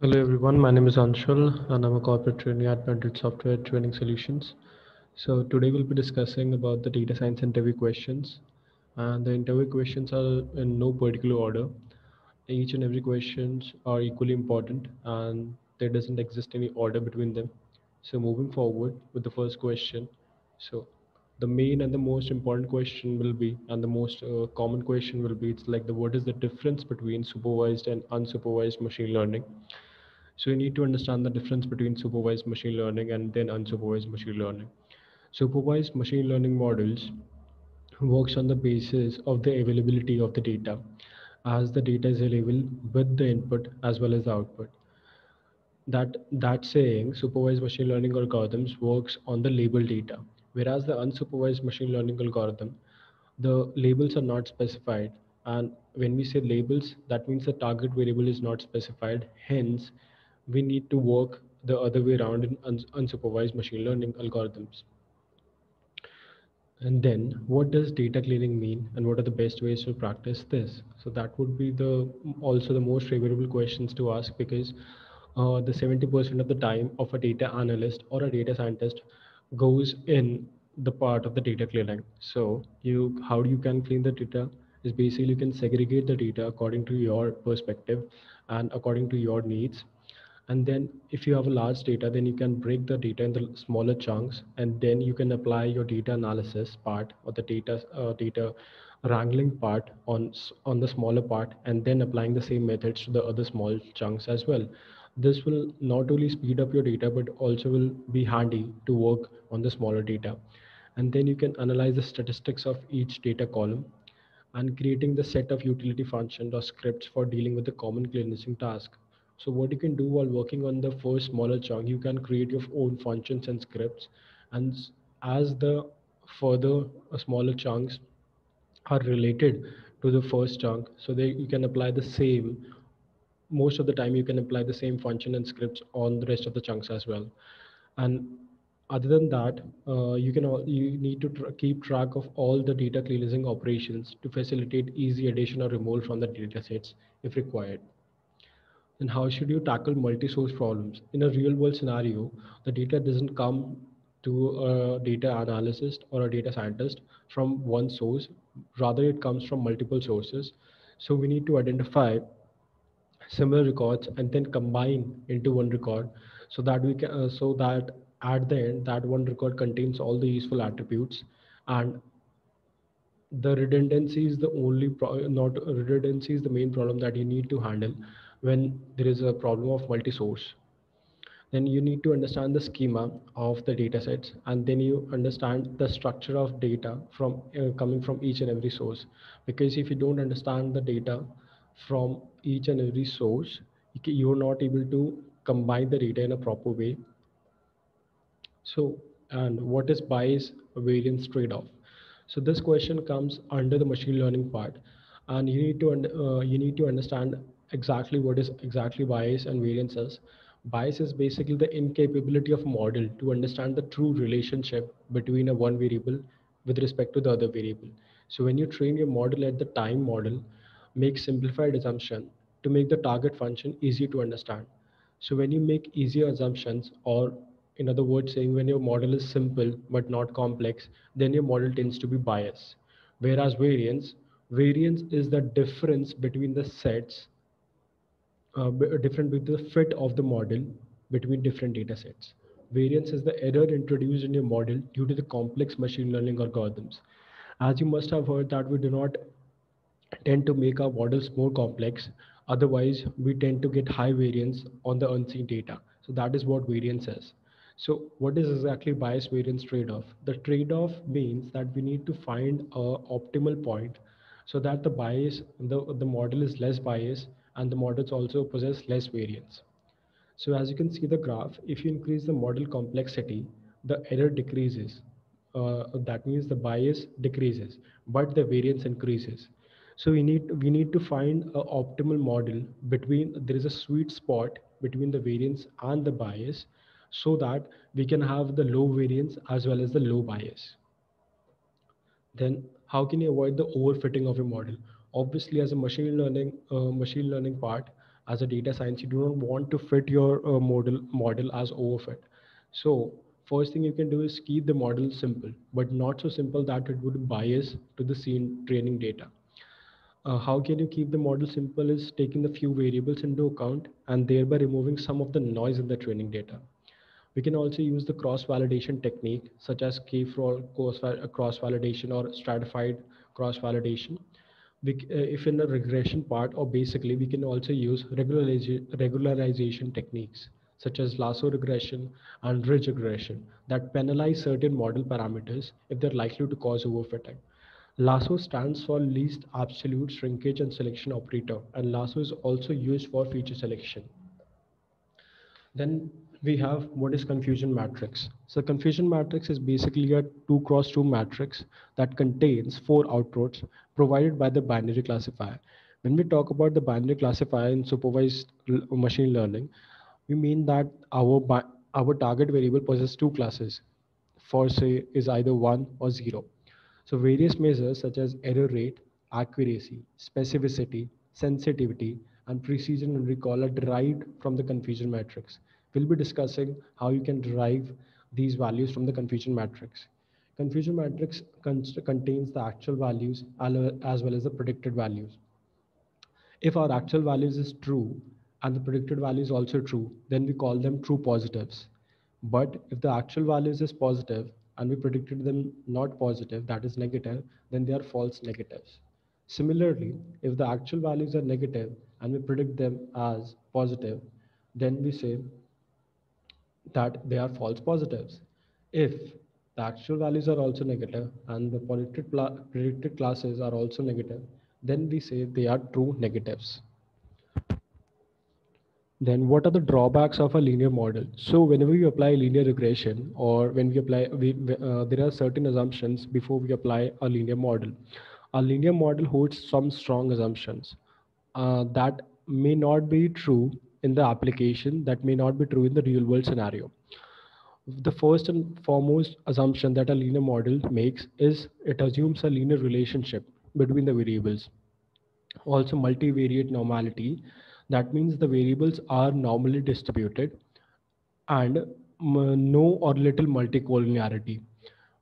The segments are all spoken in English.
Hello everyone, my name is Anshul and I'm a corporate trainee at Bandit Software Training Solutions. So today we'll be discussing about the data science interview questions, and the interview questions are in no particular order. Each and every questions are equally important and there doesn't exist any order between them. So moving forward with the first question. So the main and the most important question will be, and the most common question will be, it's like the what is the difference between supervised and unsupervised machine learning. So you need to understand the difference between supervised machine learning and then unsupervised machine learning. Supervised machine learning models works on the basis of the availability of the data, as the data is available with the input as well as the output. That saying, supervised machine learning algorithms works on the label data, whereas the unsupervised machine learning algorithm, the labels are not specified. And when we say labels, that means the target variable is not specified. Hence, we need to work the other way around in unsupervised machine learning algorithms. And then, what does data cleaning mean, and what are the best ways to practice this? So that would be the also the most favorable questions to ask, because the 70% of the time of a data analyst or a data scientist goes in the part of the data cleaning. So you how you can clean the data is basically you can segregate the data according to your perspective and according to your needs. And then if you have a large data, then you can break the data into smaller chunks, and then you can apply your data analysis part or the data wrangling part on the smaller part, and then applying the same methods to the other small chunks as well. This will not only speed up your data but also will be handy to work on the smaller data. And then you can analyze the statistics of each data column and creating the set of utility functions or scripts for dealing with the common cleansing task. So what you can do while working on the first smaller chunk, you can create your own functions and scripts, and as the further smaller chunks are related to the first chunk, so they you can apply the same. Most of the time, you can apply the same function and scripts on the rest of the chunks as well. And other than that, you need to keep track of all the data cleansing operations to facilitate easy addition or removal from the data sets if required. And how should you tackle multi-source problems? In a real-world scenario, the data doesn't come to a data analyst or a data scientist from one source. Rather, it comes from multiple sources. So we need to identify similar records and then combine into one record, so that we can so that at the end that one record contains all the useful attributes. And the redundancy is the not redundancy is the main problem that you need to handle when there is a problem of multi-source. Then you need to understand the schema of the data sets, and then you understand the structure of data from coming from each and every source. Because if you don't understand the data from each and every source, you are not able to combine the data in a proper way. So, and what is bias variance trade-off? So this question comes under the machine learning part, and you need to understand exactly what is exactly bias and variance is. Bias is basically the incapability of a model to understand the true relationship between a one variable with respect to the other variable. So when you train your model at the time model, make simplified assumption to make the target function easy to understand. So when you make easier assumptions, or in other words, saying when your model is simple but not complex, then your model tends to be biased. Whereas variance is the difference between the sets, different with the fit of the model between different data sets. Variance is the error introduced in your model due to the complex machine learning algorithms. As you must have heard that we do not tend to make our models more complex. Otherwise, we tend to get high variance on the unseen data. So that is what variance is. So what is exactly bias variance trade-off? The trade-off means that we need to find a optimal point so that the model is less biased and the models also possess less variance. So as you can see the graph, if you increase the model complexity, the error decreases. That means the bias decreases, but the variance increases. So we need to find an optimal model between there is a sweet spot between the variance and the bias, so that we can have the low variance as well as the low bias. Then how can you avoid the overfitting of your model? Obviously, as a machine learning part, As a data science, you do not want to fit your model as overfit. So first thing you can do is keep the model simple, but not so simple that it would bias to the scene training data. How can you keep the model simple is taking the few variables into account and thereby removing some of the noise in the training data. We can also use the cross-validation technique such as K-fold cross-validation or stratified cross-validation. If in the regression part, or basically we can also use regularization techniques such as lasso regression and ridge regression that penalize certain model parameters if they're likely to cause overfitting. Lasso stands for least absolute shrinkage and selection operator, and lasso is also used for feature selection. Then we have what is confusion matrix. So confusion matrix is basically a 2 cross 2 matrix that contains 4 outputs provided by the binary classifier. When we talk about the binary classifier in supervised machine learning, we mean that our target variable possesses two classes. For say is either 1 or 0. So various measures such as error rate, accuracy, specificity, sensitivity, and precision and recall are derived from the confusion matrix. We'll be discussing how you can derive these values from the confusion matrix. Confusion matrix contains the actual values as well as the predicted values. If our actual values is true and the predicted value is also true, then we call them true positives. But if the actual values is positive and we predicted them not positive, that is negative, then they are false negatives. Similarly, if the actual values are negative and we predict them as positive, then we say that they are false positives. If the actual values are also negative and the predicted classes are also negative, then we say they are true negatives. Then what are the drawbacks of a linear model? So whenever we apply linear regression or when we apply, there are certain assumptions before we apply a linear model. A linear model holds some strong assumptions that may not be true in the application, that may not be true in the real world scenario. The first and foremost assumption that a linear model makes is it assumes a linear relationship between the variables. Also multivariate normality, that means the variables are normally distributed and no or little multicollinearity.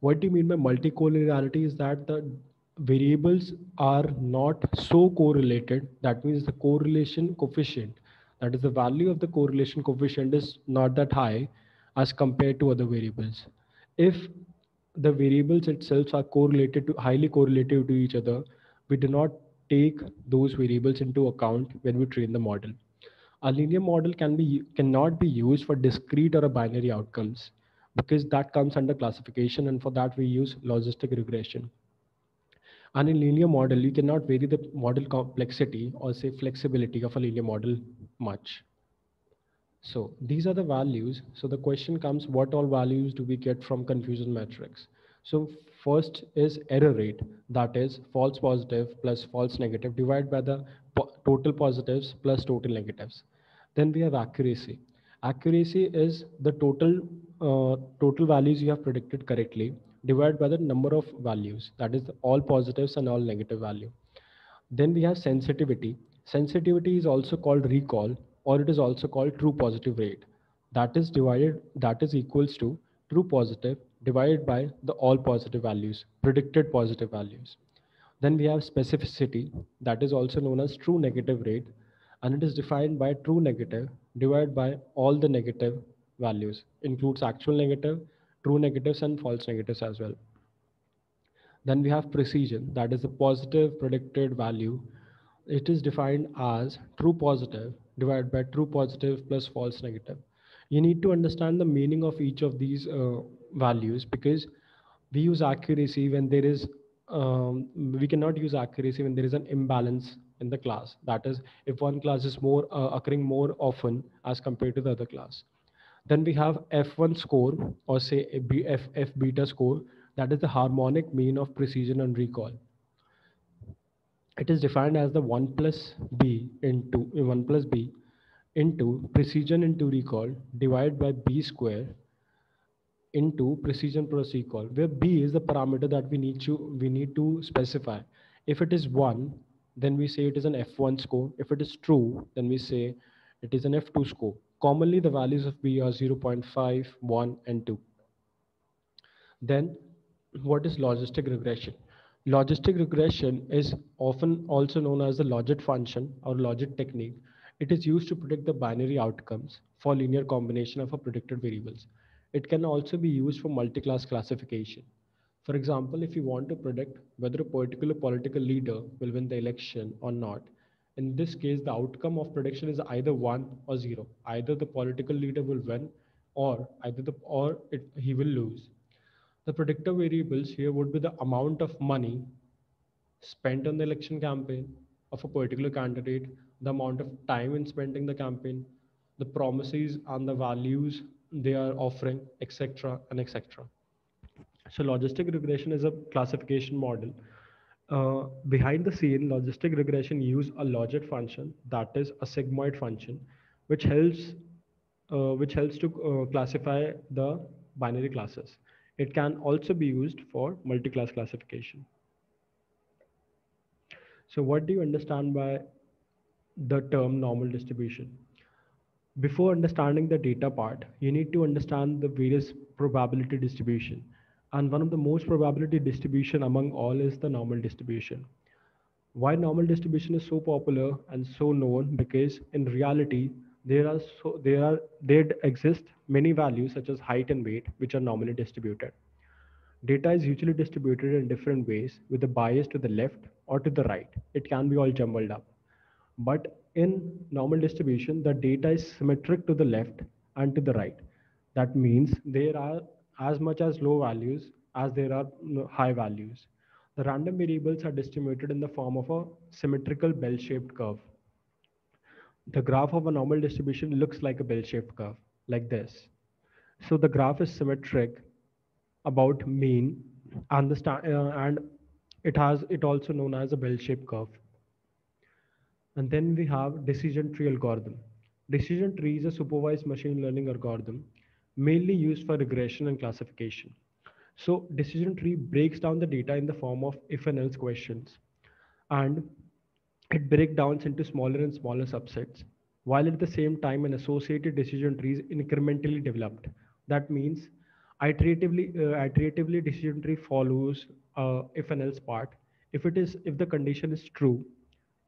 What do you mean by multicollinearity is that the variables are not so correlated. That means the correlation coefficient, that is the value of the correlation coefficient is not that high as compared to other variables. If the variables itself are correlated to highly correlated to each other, we do not take those variables into account when we train the model. A linear model cannot be used for discrete or a binary outcomes because that comes under classification, and for that we use logistic regression. And in linear model, you cannot vary the model complexity or say flexibility of a linear model much. So these are the values. So the question comes, what all values do we get from confusion matrix? So first is error rate, that is false positive plus false negative divided by the total positives plus total negatives. Then we have accuracy. Accuracy is the total values you have predicted correctly divided by the number of values, that is all positives and all negative value. Then we have sensitivity. Sensitivity is also called recall, or it is also called true positive rate. That is equals to true positive divided by the all positive values, predicted positive values. Then we have specificity, that is also known as true negative rate, and it is defined by true negative divided by all the negative values, includes actual negative, true negatives, and false negatives as well. Then we have precision, that is the positive predicted value. It is defined as true positive divided by true positive plus false negative. You need to understand the meaning of each of these values because we use accuracy when there is, we cannot use accuracy when there is an imbalance in the class. That is, if one class is more occurring more often as compared to the other class. Then we have F1 score, or say F beta score, that is the harmonic mean of precision and recall. It is defined as the 1 plus b into precision into recall divided by b square into precision plus recall, where b is the parameter that we need to specify. If it is 1, then we say it is an F1 score. If it is true, then we say it is an F2 score. Commonly, the values of B are 0.5, 1, and 2. Then, what is logistic regression? Logistic regression is often also known as the logit function or logit technique. It is used to predict the binary outcomes for linear combination of a predicted variables. It can also be used for multi-class classification. For example, if you want to predict whether a particular political leader will win the election or not, in this case, the outcome of prediction is either 1 or 0. Either the political leader will win or he will lose. The predictor variables here would be the amount of money spent on the election campaign of a particular candidate, the amount of time in spending the campaign, the promises and the values they are offering, etc. and etc. So logistic regression is a classification model. Behind the scene, logistic regression use a logit function, that is a sigmoid function, which helps to classify the binary classes. It can also be used for multi-class classification. So what do you understand by the term normal distribution? Before understanding the data part, you need to understand the various probability distribution. And one of the most probability distribution among all is the normal distribution. Why normal distribution is so popular and so known? Because in reality, there exist many values such as height and weight, which are normally distributed. Data is usually distributed in different ways with a bias to the left or to the right. It can be all jumbled up. But in normal distribution, the data is symmetric to the left and to the right. That means there are as much as low values as there are high values. The random variables are distributed in the form of a symmetrical bell-shaped curve. The graph of a normal distribution looks like a bell-shaped curve, like this. So the graph is symmetric about mean and and it also known as a bell-shaped curve. And then we have decision tree algorithm. Decision tree is a supervised machine learning algorithm mainly used for regression and classification. So decision tree breaks down the data in the form of if and else questions, and it breaks down into smaller and smaller subsets, while at the same time an associated decision tree is incrementally developed. That means iteratively decision tree follows if and else part. If the condition is true,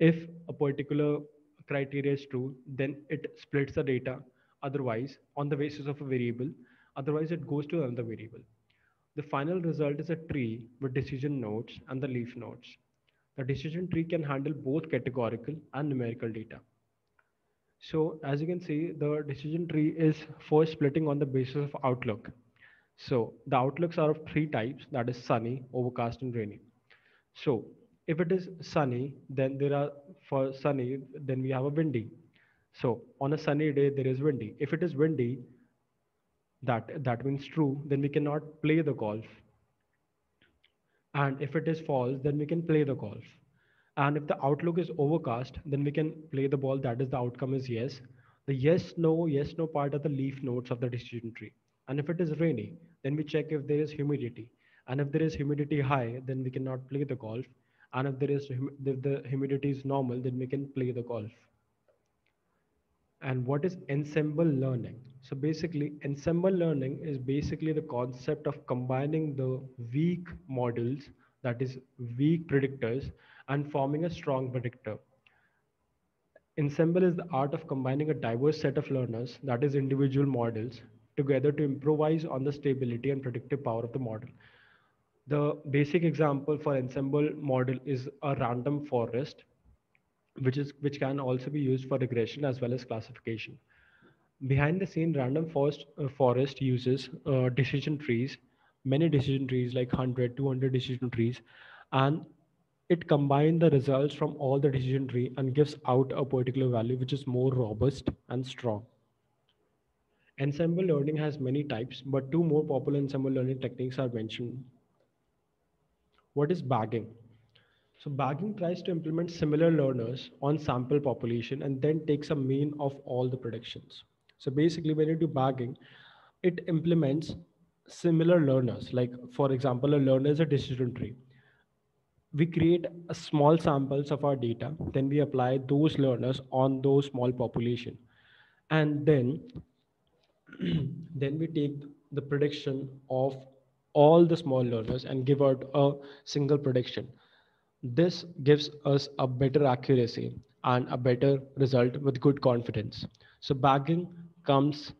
if a particular criteria is true, then it splits the data. Otherwise, on the basis of a variable, otherwise it goes to another variable. The final result is a tree with decision nodes and the leaf nodes. The decision tree can handle both categorical and numerical data. So as you can see, the decision tree is first splitting on the basis of outlook. So the outlooks are of three types, that is sunny, overcast, and rainy. So if it is sunny, then for sunny, then we have a windy. So on a sunny day, there is windy. If it is windy, that means true, then we cannot play the golf. And if it is false, then we can play the golf. And if the outlook is overcast, then we can play the ball. That is, the outcome is yes. The yes, no part are the leaf nodes of the decision tree. And if it is rainy, then we check if there is humidity. And if there is humidity high, then we cannot play the golf. And if the humidity is normal, then we can play the golf. And what is ensemble learning? So basically, ensemble learning is basically the concept of combining the weak models, that is weak predictors, and forming a strong predictor. Ensemble is the art of combining a diverse set of learners, that is individual models, together to improvise on the stability and predictive power of the model. The basic example for ensemble model is a random forest, which can also be used for regression as well as classification. Behind the scene, forest uses decision trees, many decision trees like 100, 200 decision trees, and it combines the results from all the decision tree and gives out a particular value which is more robust and strong. Ensemble learning has many types, but two more popular ensemble learning techniques are mentioned. What is bagging? So bagging tries to implement similar learners on sample population and then takes a mean of all the predictions. So basically when you do bagging, it implements similar learners. Like for example, a learner is a decision tree. We create a small samples of our data, then we apply those learners on those small population, and then then we take the prediction of all the small learners and give out a single prediction. This gives us a better accuracy and a better result with good confidence. So bagging comes,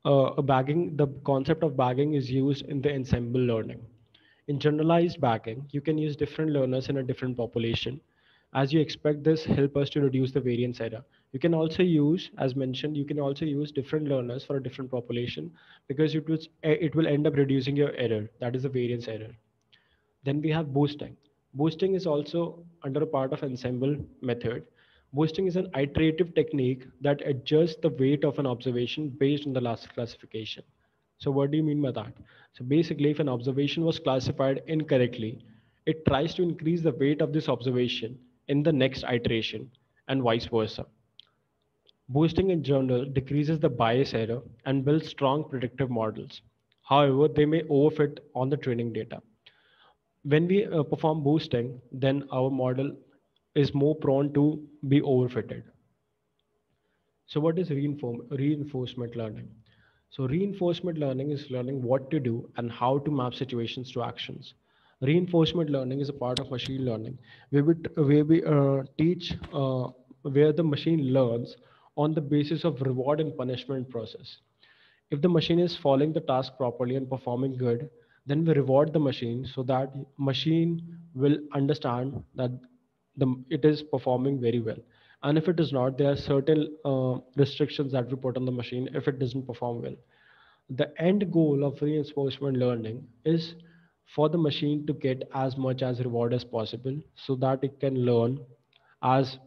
bagging, the concept of bagging is used in the ensemble learning. In generalized bagging, you can use different learners in a different population. As you expect, this help us to reduce the variance error. You can also use, as mentioned, you can also use different learners for a different population, because it will end up reducing your error. That is the variance error. Then we have boosting. Boosting is also under a part of ensemble method. Boosting is an iterative technique that adjusts the weight of an observation based on the last classification. So what do you mean by that? So basically, if an observation was classified incorrectly, it tries to increase the weight of this observation in the next iteration and vice versa. Boosting in general decreases the bias error and builds strong predictive models. However, they may overfit on the training data. When we perform boosting, then our model is more prone to be overfitted. So what is reinforcement learning? So reinforcement learning is learning what to do and how to map situations to actions. Reinforcement learning is a part of machine learning where we teach where the machine learns on the basis of reward and punishment process. If the machine is following the task properly and performing good, then we reward the machine so that machine will understand that it is performing very well. And if it is not, there are certain restrictions that we put on the machine if it doesn't perform well. The end goal of reinforcement learning is for the machine to get as much as reward as possible so that it can learn as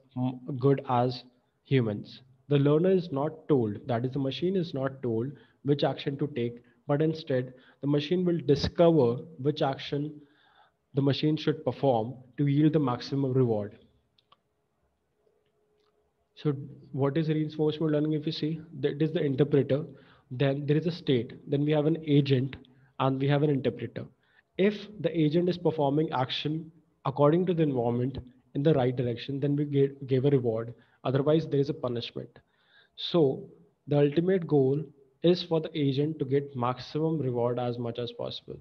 good as humans. The learner is not told, that is, the machine is not told which action to take, but instead, the machine will discover which action the machine should perform to yield the maximum reward. So what is reinforcement learning? If you see, that is the interpreter, then there is a state, then we have an agent, and we have an interpreter. If the agent is performing action according to the environment in the right direction, then we give a reward. Otherwise, there is a punishment. So the ultimate goal is for the agent to get maximum reward as much as possible.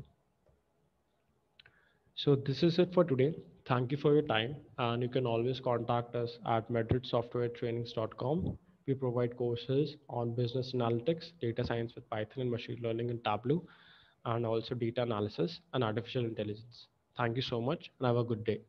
So this is it for today. Thank you for your time, and you can always contact us at madridsoftwaretrainings.com. We provide courses on business analytics, data science with Python and machine learning and Tableau, and also data analysis and artificial intelligence. Thank you so much and have a good day.